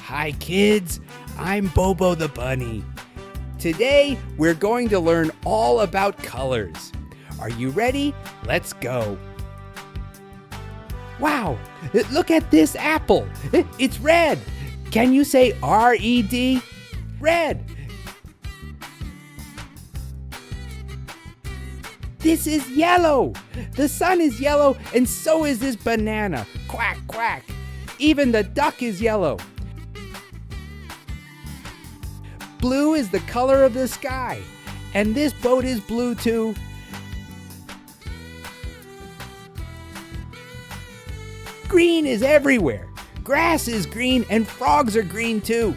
Hi kids, I'm Bobo the Bunny. Today we're going to learn all about colors. Are you ready? Let's go. Wow, look at this apple. It's red. Can you say R-E-D? Red. This is yellow. The sun is yellow and so is this banana. Quack, quack. Even the duck is yellow. Blue is the color of the sky. And this boat is blue too. Green is everywhere. Grass is green and frogs are green too.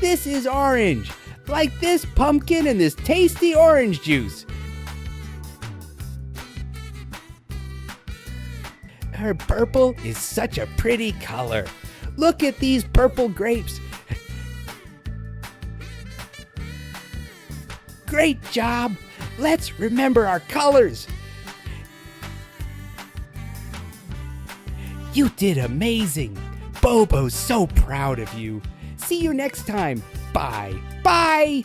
This is orange, like this pumpkin and this tasty orange juice. Her purple is such a pretty color. Look at these purple grapes. Great job. Let's remember our colors. You did amazing. Bobo's so proud of you. See you next time. Bye. Bye.